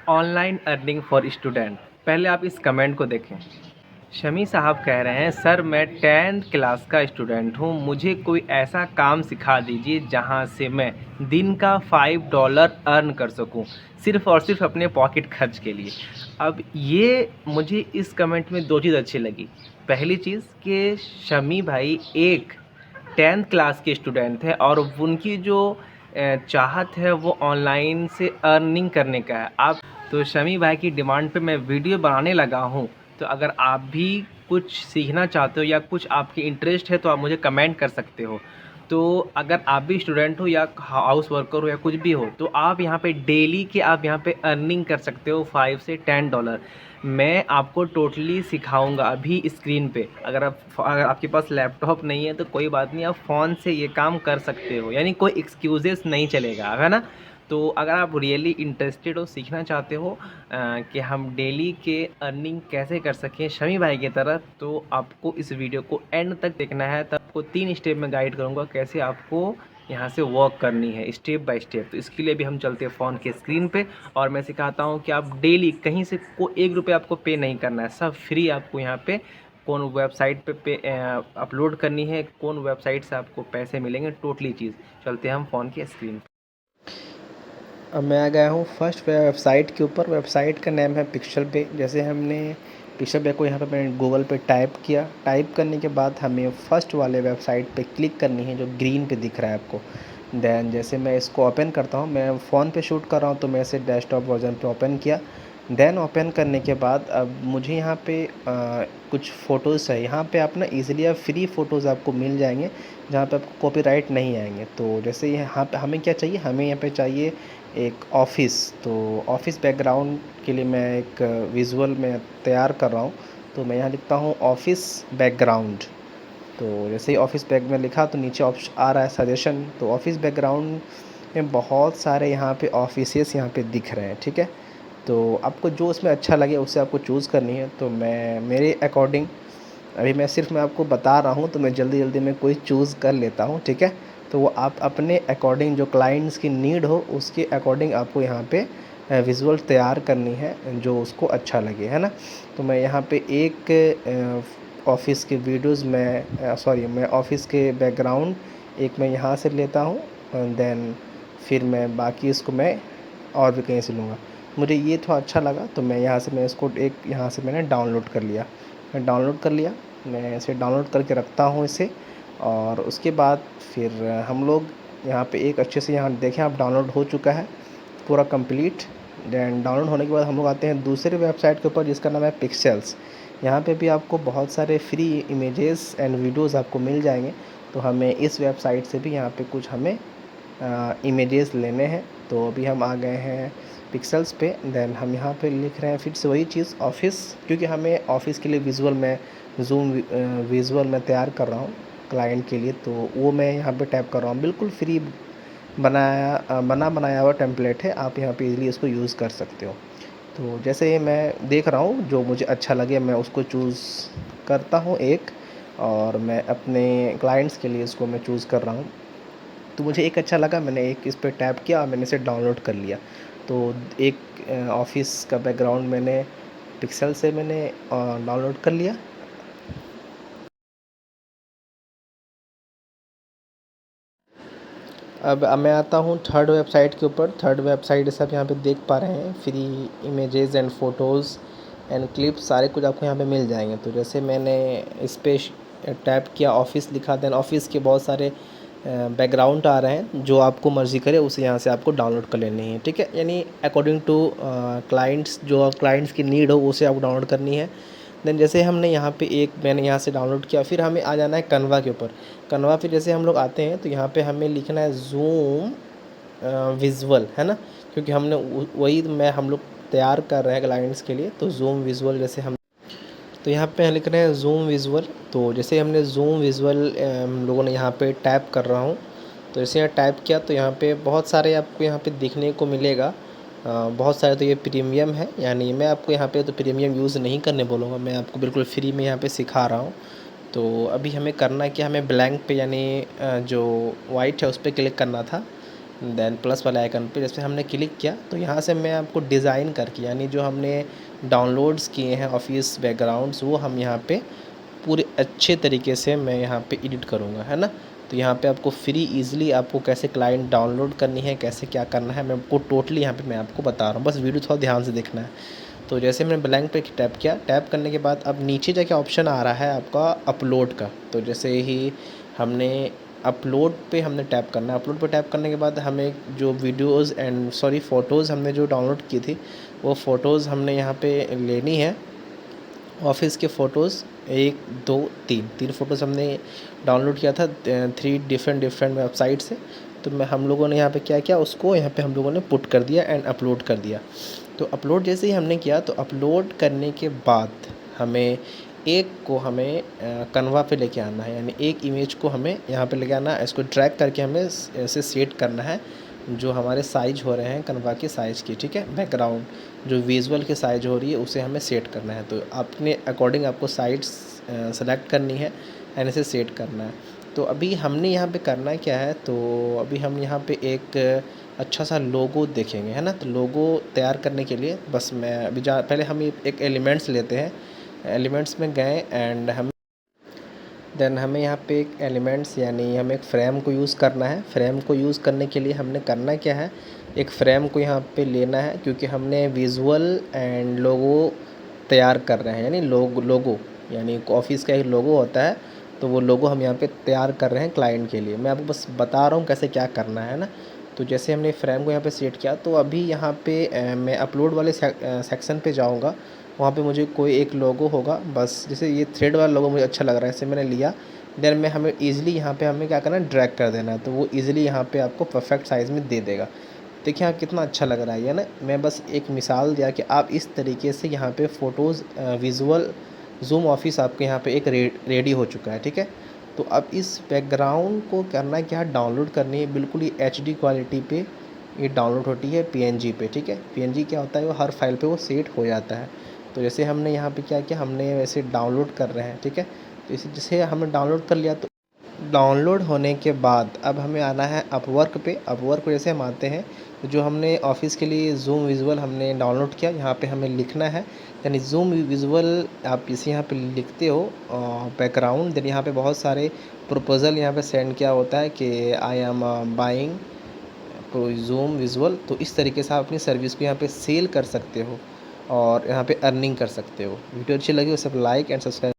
Online earning for student. पहले आप इस कमेंट को देखें। शमी साहब कह रहे हैं, सर मैं 10th क्लास का स्टूडेंट हूँ, मुझे कोई ऐसा काम सिखा दीजिए जहाँ से मैं दिन का $5 अर्न कर सकूँ, सिर्फ़ और सिर्फ अपने पॉकेट खर्च के लिए। अब ये मुझे इस कमेंट में दो चीज़ अच्छी लगी। पहली चीज़ कि शमी भाई एक 10th क्लास के स्टूडेंट है और उनकी जो चाहत है वो ऑनलाइन से अर्निंग करने का है। आप तो शमी भाई की डिमांड पे मैं वीडियो बनाने लगा हूँ। तो अगर आप भी कुछ सीखना चाहते हो या कुछ आपकी इंटरेस्ट है तो आप मुझे कमेंट कर सकते हो। तो अगर आप भी स्टूडेंट हो या हाउस वर्कर हो या कुछ भी हो तो आप यहाँ पे डेली के आप यहाँ पे अर्निंग कर सकते हो $5 से $10। मैं आपको टोटली सिखाऊंगा अभी स्क्रीन पे। अगर आपके पास लैपटॉप नहीं है तो कोई बात नहीं, आप फ़ोन से ये काम कर सकते हो, यानी कोई एक्सक्यूज़ेस नहीं चलेगा, है ना। तो अगर आप रियली इंटरेस्टेड हो, सीखना चाहते हो कि हम डेली के अर्निंग कैसे कर सकें शमी भाई की तरह, तो आपको इस वीडियो को एंड तक देखना है। तब आपको 3 स्टेप में गाइड करूँगा कैसे आपको यहाँ से वर्क करनी है स्टेप बाय स्टेप। तो इसके लिए भी हम चलते हैं फ़ोन के स्क्रीन पे और मैं सिखाता हूँ कि आप डेली कहीं से को ₹1 आपको पे नहीं करना है, सब फ्री आपको यहाँ पे कौन वेबसाइट पे अपलोड करनी है, कौन वेबसाइट से आपको पैसे मिलेंगे, टोटली चीज़। चलते हैं हम फ़ोन के स्क्रीन पे। अब मैं आ गया हूँ फर्स्ट वेबसाइट के ऊपर। वेबसाइट का नेम है पिक्सल पे। जैसे हमने पिक्सल पे को यहाँ पे मैंने गूगल पे टाइप किया। टाइप करने के बाद हमें फर्स्ट वाले वेबसाइट पे क्लिक करनी है जो ग्रीन पे दिख रहा है आपको। देन जैसे मैं इसको ओपन करता हूँ, मैं फ़ोन पे शूट कर रहा हूँ तो मैं इसे डेस्कटॉप वर्जन पे ओपन किया। देन ओपन करने के बाद अब मुझे यहाँ पे कुछ फ़ोटोज़ है। यहाँ पे आप ना ईज़िली आप फ्री फ़ोटोज़ आपको मिल जाएंगे जहाँ पे आपको कॉपीराइट नहीं आएंगे। तो जैसे यहाँ पे हमें क्या चाहिए, हमें यहाँ पे चाहिए एक ऑफ़िस। तो ऑफ़िस बैकग्राउंड के लिए मैं एक विज़ुअल में तैयार कर रहा हूँ। तो मैं यहाँ लिखता हूँ ऑफ़िस बैकग्राउंड। तो जैसे ही ऑफ़िस बैग में लिखा तो नीचे ऑप्शन आ रहा है सजेशन। तो ऑफ़िस बैकग्राउंड में बहुत सारे यहाँ पे ऑफिसेस यहाँ पे दिख रहे हैं, ठीक है। तो आपको जो उसमें अच्छा लगे उससे आपको चूज़ करनी है। तो मैं मेरे अकॉर्डिंग अभी मैं आपको बता रहा हूँ तो मैं जल्दी जल्दी में कोई चूज़ कर लेता हूँ, ठीक है। तो वो आप अपने अकॉर्डिंग जो क्लाइंट्स की नीड हो उसके अकॉर्डिंग आपको यहाँ पे विज़ुअल तैयार करनी है जो उसको अच्छा लगे, है ना। तो मैं यहाँ पे एक ऑफ़िस के वीडियोज़ मैं ऑफ़िस के बैकग्राउंड एक मैं यहाँ से लेता हूँ। देन फिर मैं बाकी इसको मैं और भी कहीं से लूँगा। मुझे ये थोड़ा अच्छा लगा तो मैं इसको एक यहाँ से मैंने डाउनलोड कर लिया। मैं डाउनलोड कर लिया, मैं इसे डाउनलोड करके रखता हूँ इसे। और उसके बाद फिर हम लोग यहाँ पे एक अच्छे से यहाँ देखें आप डाउनलोड हो चुका है पूरा कंप्लीट। देन डाउनलोड होने के बाद हम लोग आते हैं दूसरे वेबसाइट के ऊपर जिसका नाम है पिक्सेल्स। यहाँ पे भी आपको बहुत सारे फ्री इमेजेस एंड वीडियोस आपको मिल जाएंगे। तो हमें इस वेबसाइट से भी यहाँ पे कुछ हमें इमेजेस लेने हैं। तो अभी हम आ गए हैं पिक्सेल्स पे। देन हम यहाँ पे लिख रहे हैं फिर से वही चीज़ ऑफ़िस, क्योंकि हमें ऑफ़िस के लिए विज़ुअल मैं तैयार कर रहा हूँ क्लाइंट के लिए। तो वो मैं यहाँ पे टैप कर रहा हूँ। बिल्कुल फ्री बना बनाया हुआ टेम्पलेट है, आप यहाँ पे इजीली इसको यूज़ कर सकते हो। तो जैसे मैं देख रहा हूँ जो मुझे अच्छा लगे मैं उसको चूज़ करता हूँ एक, और मैं अपने क्लाइंट्स के लिए इसको मैं चूज़ कर रहा हूँ। तो मुझे एक अच्छा लगा, मैंने एक इस पर टैप किया और मैंने इसे डाउनलोड कर लिया। तो एक ऑफ़िस का बैकग्राउंड मैंने पिक्सल से मैंने डाउनलोड कर लिया। अब मैं आता हूँ थर्ड वेबसाइट के ऊपर। थर्ड वेबसाइट जैसे आप यहाँ पे देख पा रहे हैं free images and photos and clips सारे कुछ आपको यहाँ पे मिल जाएंगे। तो जैसे मैंने इस पर टैप किया, ऑफ़िस लिखा, देन ऑफ़िस के बहुत सारे बैकग्राउंड आ रहे हैं, जो आपको मर्ज़ी करे उसे यहाँ से आपको डाउनलोड कर लेनी है, ठीक है। यानी अकॉर्डिंग टू क्लाइंट्स, जो क्लाइंट्स की नीड हो उसे आपको डाउनलोड करनी है। देन जैसे हमने यहाँ पे मैंने यहाँ से डाउनलोड किया, फिर हमें आ जाना है canva के ऊपर। canva फिर जैसे हम लोग आते हैं तो यहाँ पे हमें लिखना है ज़ूम विज़ुअल, है ना, क्योंकि हमने वही हम लोग तैयार कर रहे हैं क्लाइंट्स के लिए। तो ज़ूम विज़ुअल जैसे हम तो यहाँ पे लिख रहे हैं ज़ूम विज़ुअल। तो जैसे हमने ज़ूम विज़ुअल हम लोगों ने यहाँ पे टैप कर रहा हूँ। तो जैसे यहाँ टैप किया तो यहाँ पे बहुत सारे आपको यहाँ पे दिखने को मिलेगा। बहुत सारे। तो ये प्रीमियम है, यानी मैं आपको यहाँ पे तो प्रीमियम यूज़ नहीं करने बोलूँगा, मैं आपको बिल्कुल फ्री में यहाँ पे सिखा रहा हूँ। तो अभी हमें करना है कि हमें ब्लैंक पे यानी जो वाइट है उस पर क्लिक करना था। देन प्लस वाले आइकन पे जैसे हमने क्लिक किया तो यहाँ से मैं आपको डिज़ाइन करके, यानी जो हमने डाउनलोड्स किए हैं ऑफिस बैकग्राउंड्स, वो हम यहाँ पे पूरे अच्छे तरीके से मैं यहाँ पे एडिट करूँगा, है ना। तो यहाँ पे आपको फ्री इजीली आपको कैसे क्लाइंट डाउनलोड करनी है, कैसे क्या करना है, मैं आपको टोटली यहाँ पे मैं आपको बता रहा हूँ, बस वीडियो थोड़ा ध्यान से देखना है। तो जैसे मैंने ब्लैंक पे टैप किया, टैप करने के बाद अब नीचे जाके ऑप्शन आ रहा है आपका अपलोड का। तो जैसे ही हमने अपलोड पे हमने टैप करना है, अपलोड पे टैप करने के बाद हमें जो वीडियोज़ एंड सॉरी फ़ोटोज़ हमने जो डाउनलोड की थी, वो फ़ोटोज़ हमने यहाँ पे लेनी है। ऑफिस के फ़ोटोज़ 1 2 3 फ़ोटोज़ हमने डाउनलोड किया था 3 डिफरेंट वेबसाइट से। तो मैं हम लोगों ने यहाँ पे क्या किया, उसको यहाँ पे हम लोगों ने पुट कर दिया एंड अपलोड कर दिया। तो अपलोड जैसे ही हमने किया, तो अपलोड करने के बाद हमें एक को हमें कन्वा पे लेके आना है, यानी एक इमेज को हमें यहाँ पे लेके आना है। इसको ड्रैग करके हमें ऐसे सेट करना है जो हमारे साइज हो रहे हैं कन्वा के साइज़ की, ठीक है। बैकग्राउंड जो विजुअल की साइज हो रही है उसे हमें सेट करना है। तो अपने अकॉर्डिंग आपको साइड्स सेलेक्ट करनी है एंड इसे सेट करना है। तो अभी हमने यहाँ पे करना क्या है, तो अभी हम यहाँ पे एक अच्छा सा लोगो देखेंगे, है ना। तो लोगो तैयार करने के लिए बस मैं अभी पहले हम एक एलिमेंट्स लेते हैं। एलिमेंट्स में गए एंड हम देन हमें यहाँ पे एक एलिमेंट्स यानी हमें एक फ्रेम को यूज़ करना है। फ्रेम को यूज़ करने के लिए हमने करना क्या है, एक फ्रेम को यहाँ पे लेना है, क्योंकि हमने विजुअल एंड लोगो तैयार कर रहे हैं, यानी लोगो यानी ऑफिस का एक लोगो होता है, तो वो लोगो हम यहाँ पे तैयार कर रहे हैं क्लाइंट के लिए। मैं आपको बस बता रहा हूँ कैसे क्या करना है ना। तो जैसे हमने फ्रेम को यहाँ पे सेट किया, तो अभी यहाँ पे मैं अपलोड वाले सेक्शन पे जाऊँगा। वहाँ पे मुझे कोई एक लोगो होगा, बस जैसे ये थ्रेड वाला लोगो मुझे अच्छा लग रहा है, इसे मैंने लिया। देन में हमें ईज़िली यहाँ पे हमें क्या करना है, ड्रैग कर देना है, तो वो ईज़िली यहाँ पे आपको परफेक्ट साइज़ में दे देगा। देखिए यहाँ कितना अच्छा लग रहा है ना। मैं बस एक मिसाल दिया कि आप इस तरीके से यहाँ पे फ़ोटोज़ विजुअल ज़ूम ऑफिस आपके यहाँ पे एक रेडी हो चुका है, ठीक है। तो अब इस बैकग्राउंड को करना क्या है, डाउनलोड करनी है। बिल्कुल ही एचडी क्वालिटी पे ये डाउनलोड होती है पीएनजी पे, ठीक है। पीएनजी क्या होता है, वो हर फाइल पे वो सेट हो जाता है। तो जैसे हमने यहाँ पे क्या किया, हमने वैसे डाउनलोड कर रहे हैं, ठीक है। तो इसे जैसे हमने डाउनलोड कर लिया, तो डाउनलोड होने के बाद अब हमें आना है अपवर्क पे। अपवर्क पे जैसे हम आते हैं, तो जो हमने ऑफिस के लिए ज़ूम विजुअल हमने डाउनलोड किया, यहाँ पे हमें लिखना है, यानी ज़ूम विजुअल आप इसे यहाँ पे लिखते हो बैकग्राउंड। देन यहाँ पे बहुत सारे प्रपोजल यहाँ पे सेंड किया होता है कि I am buying zoom visual. तो इस तरीके से आप अपनी सर्विस को यहाँ पे सेल कर सकते हो और यहाँ पे अर्निंग कर सकते हो। वीडियो अच्छी लगी तो सब लाइक एंड सब्सक्राइब।